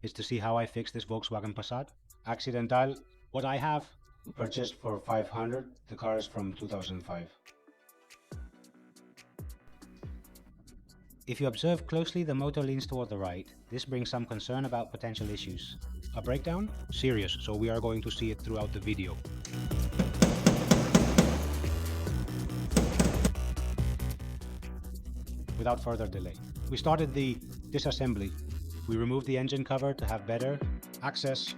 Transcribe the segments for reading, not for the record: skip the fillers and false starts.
is to see how I fix this Volkswagen Passat. Accidental, what I have, purchased for 500, the car is from 2005. If you observe closely, the motor leans toward the right. This brings some concern about potential issues. A breakdown? Serious, so we are going to see it throughout the video. Without further delay, we started the disassembly. We removed the engine cover to have better access.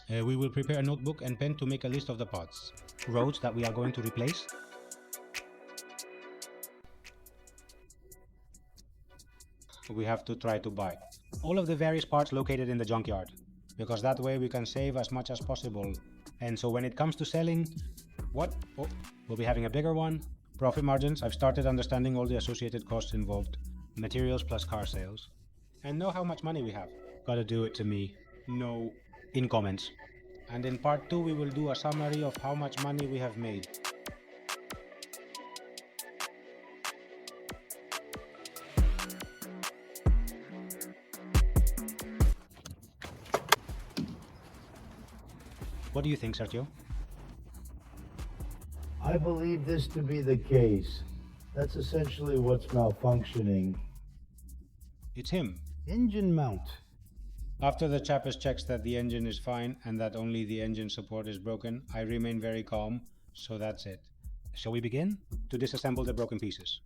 We will prepare a notebook and pen to make a list of the parts, roads that we are going to replace, we have to try to buy all of the various parts located in the junkyard, because that way we can save as much as possible. And so when it comes to selling, we'll be having a bigger one. Profit margins, I've started understanding all the associated costs involved, materials plus car sales, and know how much money we have. Gotta do it to me, no, in comments. And in part 2 we will do a summary of how much money we have made. What do you think, Sergio? I believe this to be the case. That's essentially what's malfunctioning. It's him. Engine mount. After the chappers checks that the engine is fine and that only the engine support is broken, I remain very calm, so that's it. Shall we begin? To disassemble the broken pieces.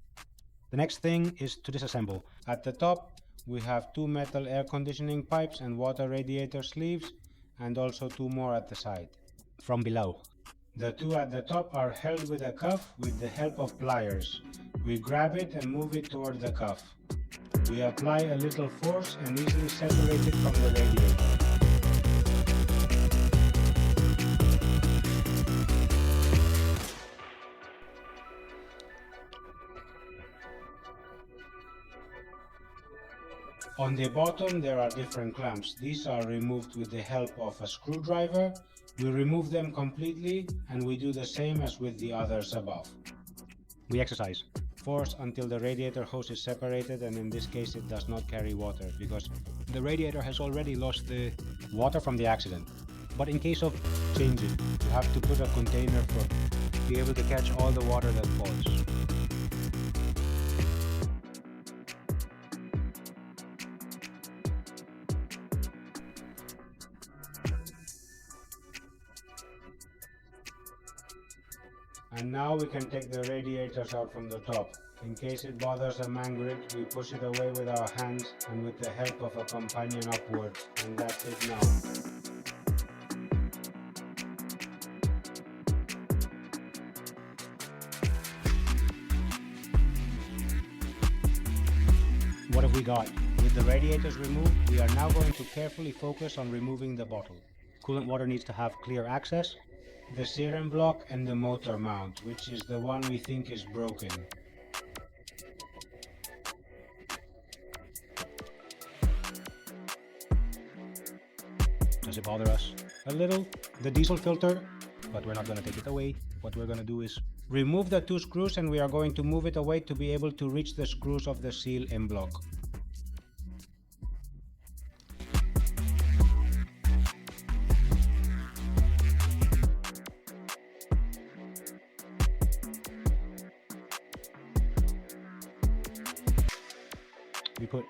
The next thing is to disassemble. At the top, we have 2 metal air conditioning pipes and water radiator sleeves, and also 2 more at the side. From below. The 2 at the top are held with a cuff with the help of pliers. We grab it and move it toward the cuff. We apply a little force and easily separate it from the radiator. On the bottom there are different clamps. These are removed with the help of a screwdriver. We remove them completely and we do the same as with the others above. We exercise. Force until the radiator hose is separated, and in this case it does not carry water because the radiator has already lost the water from the accident. But in case of changing, you have to put a container for be able to catch all the water that falls. And now we can take the radiators out from the top. In case it bothers the man grip, we push it away with our hands and with the help of a companion upwards, and that's it now. What have we got? With the radiators removed, we are now going to carefully focus on removing the bottle. Coolant water needs to have clear access. The steering block and the motor mount, which is the one we think is broken. Does it bother us? A little. The diesel filter, but we're not going to take it away. What we're going to do is remove the 2 screws, and we are going to move it away to be able to reach the screws of the seal in block. We put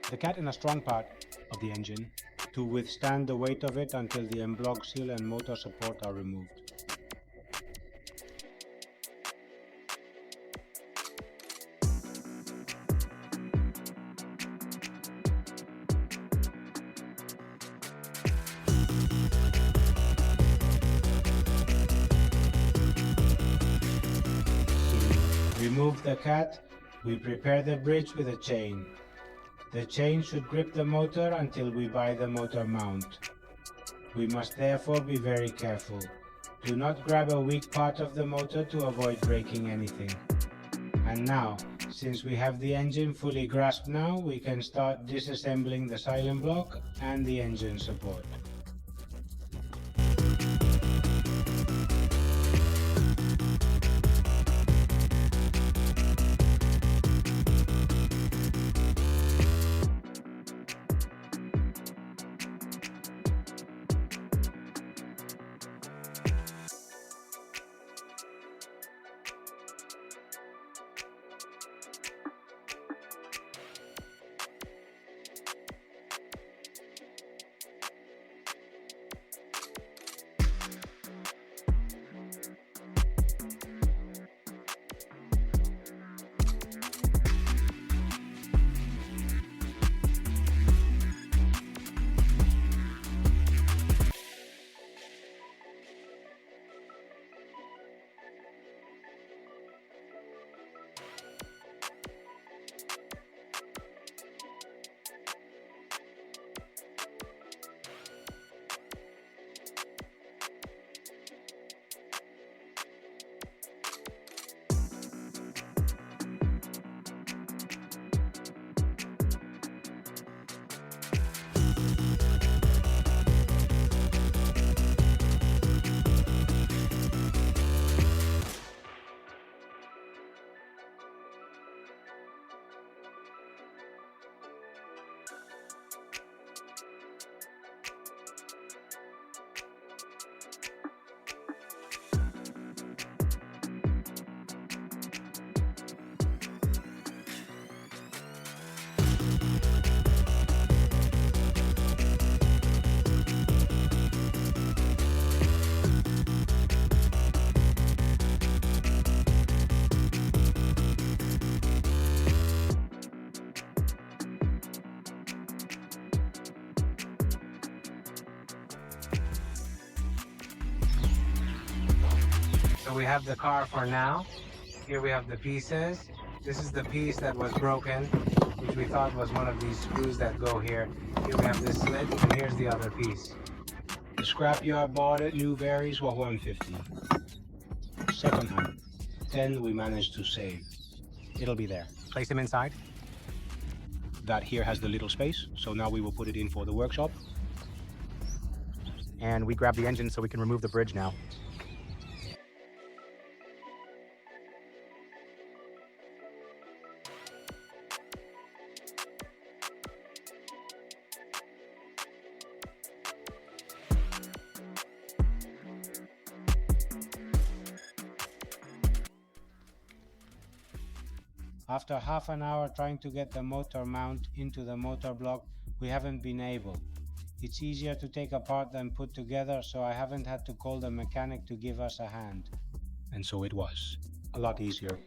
the cat in a strong part of the engine to withstand the weight of it until the M-block seal and motor support are removed. To remove the cat, we prepare the bridge with a chain. The chain should grip the motor until we buy the motor mount. We must therefore be very careful. Do not grab a weak part of the motor to avoid breaking anything. And now, since we have the engine fully grasped now, we can start disassembling the silent block and the engine support. So we have the car for now. Here we have the pieces. This is the piece that was broken, which we thought was one of these screws that go here. Here we have this slit, and here's the other piece. The scrapyard bought it, new varies for $150. Second hand, 10 we managed to save. It'll be there. Place him inside. That here has the little space, so now we will put it in for the workshop. And we grab the engine so we can remove the bridge now. After half an hour trying to get the motor mount into the motor block, we haven't been able. It's easier to take apart than put together, so I haven't had to call the mechanic to give us a hand. And so it was. A lot easier.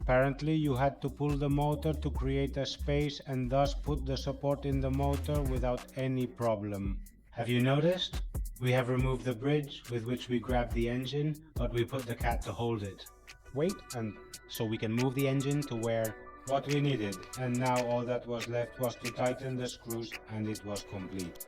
Apparently you had to pull the motor to create a space and thus put the support in the motor without any problem. Have you noticed? We have removed the bridge with which we grabbed the engine, but we put the cat to hold it. Wait, and so we can move the engine to where what we needed, and now all that was left was to tighten the screws and it was complete.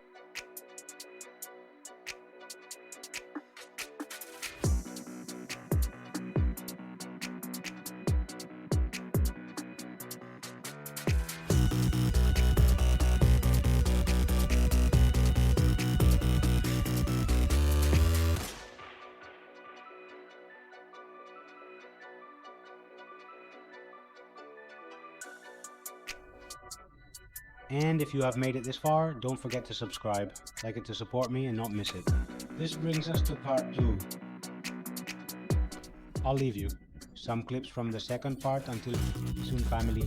And if you have made it this far, don't forget to subscribe, like it to support me and not miss it. This brings us to part 2. I'll leave you some clips from the second part. Until soon, family.